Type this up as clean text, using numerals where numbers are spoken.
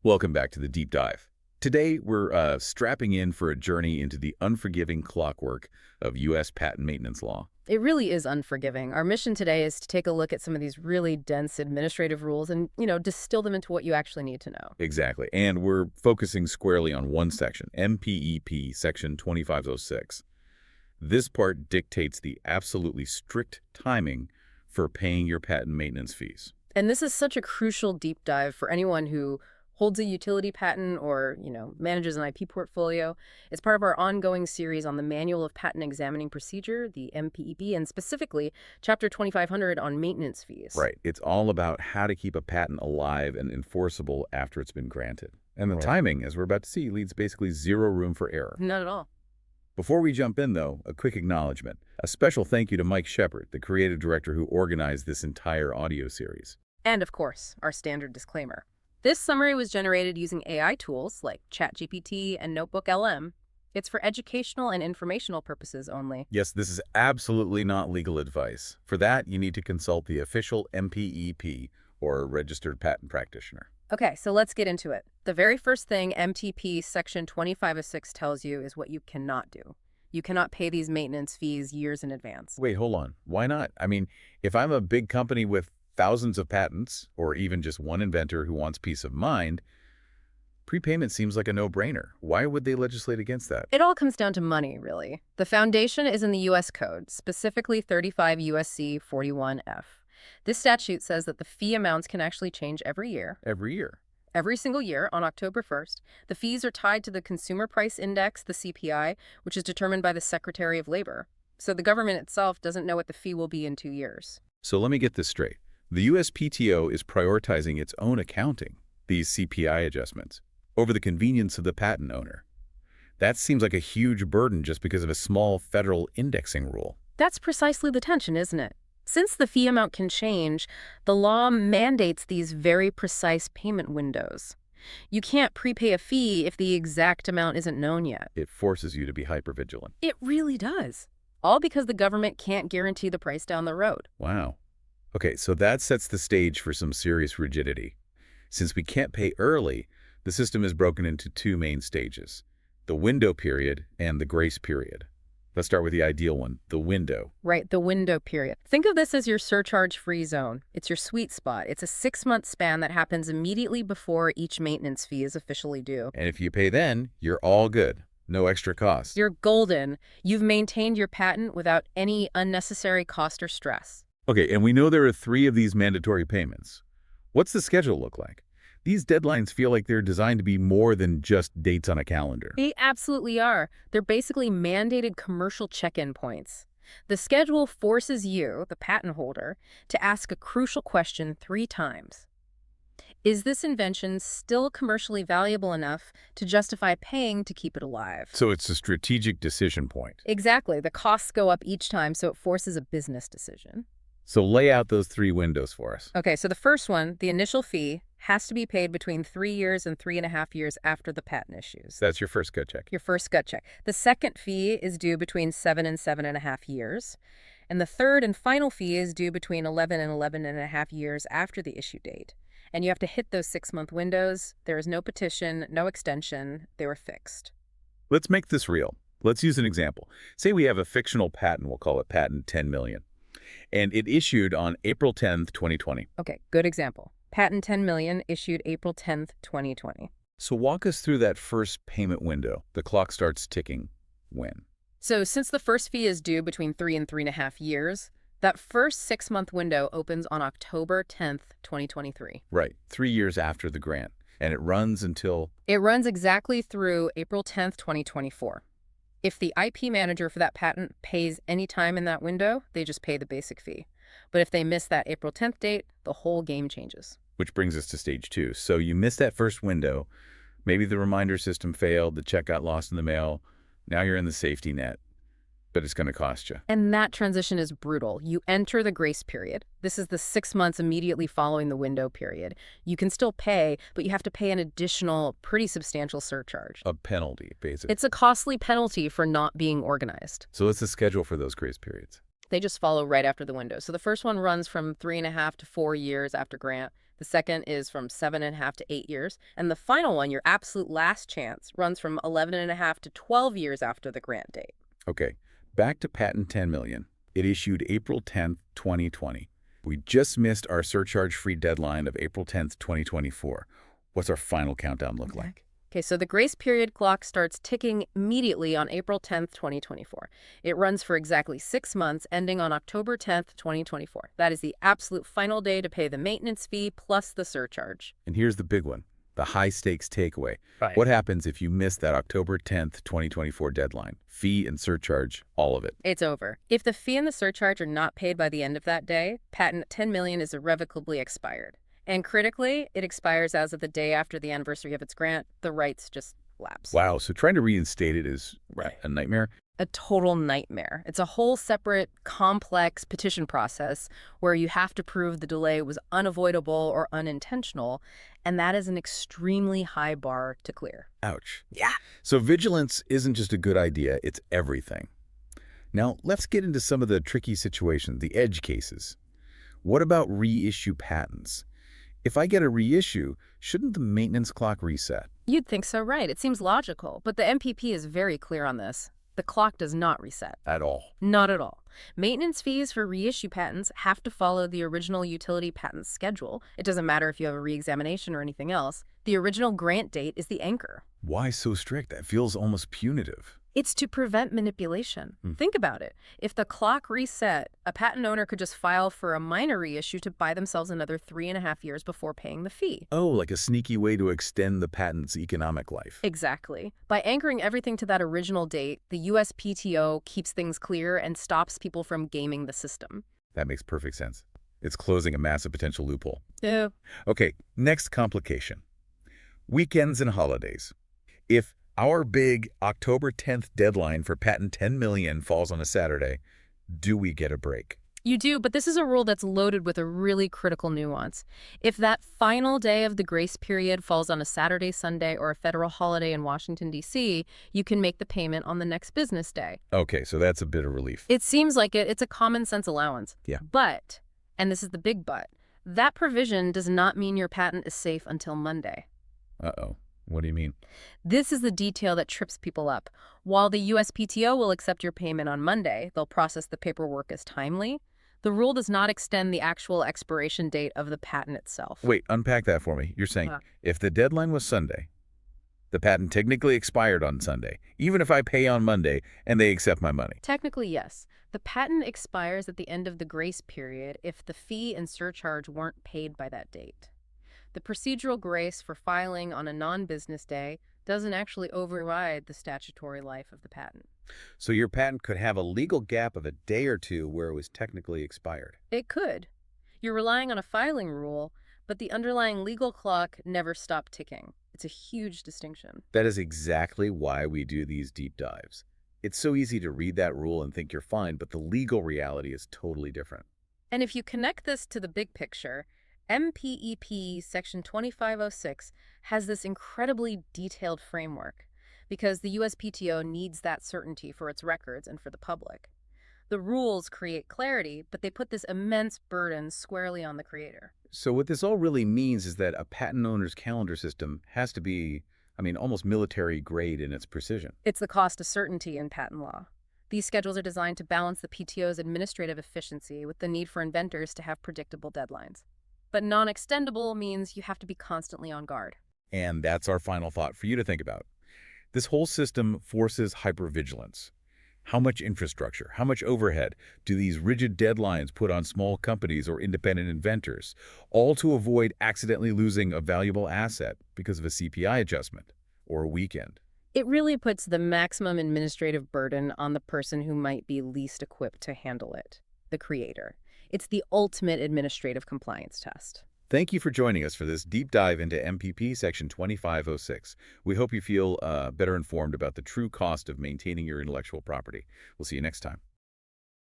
Welcome back to the Deep Dive. Today, we're strapping in for a journey into the unforgiving clockwork of U.S. patent maintenance law. It really is unforgiving. Our mission today is to take a look at some of these really dense administrative rules and, distill them into what you actually need to know. Exactly. And we're focusing squarely on one section, MPEP Section 2506. This part dictates the absolutely strict timing for paying your patent maintenance fees. And this is such a crucial deep dive for anyone who holds a utility patent or, manages an IP portfolio. It's part of our ongoing series on the Manual of Patent Examining Procedure, the MPEP, and specifically Chapter 2500 on maintenance fees. Right. It's all about how to keep a patent alive and enforceable after it's been granted. And the timing, as we're about to see, leaves basically zero room for error. Not at all. Before we jump in, though, a quick acknowledgement. A special thank you to Mike Shepard, the creative director who organized this entire audio series. And, of course, our standard disclaimer. This summary was generated using AI tools like ChatGPT and NotebookLM. It's for educational and informational purposes only. Yes, this is absolutely not legal advice. For that, you need to consult the official MPEP, or Registered Patent Practitioner. Okay, so let's get into it. The very first thing MTP Section 2506 tells you is what you cannot do. You cannot pay these maintenance fees years in advance. Wait, hold on. Why not? I mean, if I'm a big company with thousands of patents, or even just one inventor who wants peace of mind, prepayment seems like a no-brainer. Why would they legislate against that? It all comes down to money, really. The foundation is in the U.S. Code, specifically 35 U.S.C. 41F. This statute says that the fee amounts can actually change every year. Every year? Every single year on October 1st. The fees are tied to the Consumer Price Index, the CPI, which is determined by the Secretary of Labor. So the government itself doesn't know what the fee will be in 2 years. So let me get this straight. The USPTO is prioritizing its own accounting, these CPI adjustments, over the convenience of the patent owner. That seems like a huge burden just because of a small federal indexing rule. That's precisely the tension, isn't it? Since the fee amount can change, the law mandates these very precise payment windows. You can't prepay a fee if the exact amount isn't known yet. It forces you to be hypervigilant. It really does. All because the government can't guarantee the price down the road. Wow. Okay, so that sets the stage for some serious rigidity. Since we can't pay early, the system is broken into two main stages, the window period and the grace period. Let's start with the ideal one, the window. Right, the window period. Think of this as your surcharge-free zone. It's your sweet spot. It's a 6-month span that happens immediately before each maintenance fee is officially due. And if you pay then, you're all good. No extra cost. You're golden. You've maintained your patent without any unnecessary cost or stress. Okay, and we know there are 3 of these mandatory payments. What's the schedule look like? These deadlines feel like they're designed to be more than just dates on a calendar. They absolutely are. They're basically mandated commercial check-in points. The schedule forces you, the patent holder, to ask a crucial question 3 times. Is this invention still commercially valuable enough to justify paying to keep it alive? So it's a strategic decision point. Exactly. The costs go up each time, so it forces a business decision. So lay out those 3 windows for us. Okay, so the first one, the initial fee, has to be paid between 3 years and 3.5 years after the patent issues. That's your first gut check. Your first gut check. The second fee is due between 7 and 7.5 years. And the third and final fee is due between 11 and 11.5 years after the issue date. And you have to hit those 6-month windows. There is no petition, no extension. They were fixed. Let's make this real. Let's use an example. Say we have a fictional patent, we'll call it patent 10 million. And it issued on April 10th, 2020. Okay, good example. Patent 10 million issued April 10th, 2020. So walk us through that first payment window. The clock starts ticking when? So since the first fee is due between 3 and 3.5 years, that first 6-month window opens on October 10th, 2023. Right, 3 years after the grant. And it runs until? It runs exactly through April 10th, 2024. If the IP manager for that patent pays any time in that window, they just pay the basic fee. But if they miss that April 10th date, the whole game changes. Which brings us to stage 2. So you missed that first window. Maybe the reminder system failed, the check got lost in the mail. Now you're in the safety net. But it's going to cost you. And that transition is brutal. You enter the grace period. This is the 6 months immediately following the window period. You can still pay, but you have to pay an additional, pretty substantial surcharge. A penalty, basically. It's a costly penalty for not being organized. So what's the schedule for those grace periods? They just follow right after the window. So the first one runs from 3.5 to 4 years after grant. The second is from 7.5 to 8 years. And the final one, your absolute last chance, runs from 11.5 to 12 years after the grant date. Okay, back to patent 10 million. It issued April 10th, 2020. We just missed our surcharge-free deadline of April 10th, 2024. What's our final countdown look like? Okay, so the grace period clock starts ticking immediately on April 10th, 2024. It runs for exactly 6 months, ending on October 10th, 2024. That is the absolute final day to pay the maintenance fee plus the surcharge. And here's the big one, the high-stakes takeaway. Right. What happens if you miss that October 10th, 2024 deadline? Fee and surcharge, all of it. It's over. If the fee and the surcharge are not paid by the end of that day, patent 10 million is irrevocably expired. And critically, it expires as of the day after the anniversary of its grant. The rights just lapse. Wow, so trying to reinstate it is a nightmare? A total nightmare. It's a whole separate, complex petition process where you have to prove the delay was unavoidable or unintentional, and that is an extremely high bar to clear. Ouch. Yeah. So vigilance isn't just a good idea, it's everything. Now, let's get into some of the tricky situations, the edge cases. What about reissue patents? If I get a reissue, shouldn't the maintenance clock reset? You'd think so, right? It seems logical, but the MPP is very clear on this. The clock does not reset. At all. Not at all. Maintenance fees for reissue patents have to follow the original utility patent schedule. It doesn't matter if you have a reexamination or anything else. The original grant date is the anchor. Why so strict? That feels almost punitive. It's to prevent manipulation. Think about it. If the clock reset, a patent owner could just file for a minor reissue to buy themselves another 3.5 years before paying the fee. Oh, like a sneaky way to extend the patent's economic life. Exactly. By anchoring everything to that original date, the USPTO keeps things clear and stops people from gaming the system. That makes perfect sense. It's closing a massive potential loophole. Yeah. Okay, next complication. Weekends and holidays. If our big October 10th deadline for patent 10 million falls on a Saturday, do we get a break? You do, but this is a rule that's loaded with a really critical nuance. If that final day of the grace period falls on a Saturday, Sunday, or a federal holiday in Washington, D.C., you can make the payment on the next business day. Okay, so that's a bit of relief. It seems like it's a common sense allowance. Yeah. But, and this is the big but, that provision does not mean your patent is safe until Monday. Uh-oh. What do you mean? This is the detail that trips people up. While the USPTO will accept your payment on Monday, they'll process the paperwork as timely. The rule does not extend the actual expiration date of the patent itself. Wait, unpack that for me. You're saying if the deadline was Sunday, the patent technically expired on Sunday, even if I pay on Monday and they accept my money? Technically, yes. The patent expires at the end of the grace period if the fee and surcharge weren't paid by that date. The procedural grace for filing on a non-business day doesn't actually override the statutory life of the patent. So your patent could have a legal gap of a day or two where it was technically expired. It could. You're relying on a filing rule, but the underlying legal clock never stopped ticking. It's a huge distinction. That is exactly why we do these deep dives. It's so easy to read that rule and think you're fine, but the legal reality is totally different. And if you connect this to the big picture, MPEP Section 2506 has this incredibly detailed framework because the USPTO needs that certainty for its records and for the public. The rules create clarity, but they put this immense burden squarely on the creator. So what this all really means is that a patent owner's calendar system has to be, almost military grade in its precision. It's the cost of certainty in patent law. These schedules are designed to balance the PTO's administrative efficiency with the need for inventors to have predictable deadlines. But non-extendable means you have to be constantly on guard. And that's our final thought for you to think about. This whole system forces hypervigilance. How much infrastructure, how much overhead do these rigid deadlines put on small companies or independent inventors, all to avoid accidentally losing a valuable asset because of a CPI adjustment or a weekend? It really puts the maximum administrative burden on the person who might be least equipped to handle it, the creator. It's the ultimate administrative compliance test. Thank you for joining us for this deep dive into MPP Section 2506. We hope you feel better informed about the true cost of maintaining your intellectual property. We'll see you next time.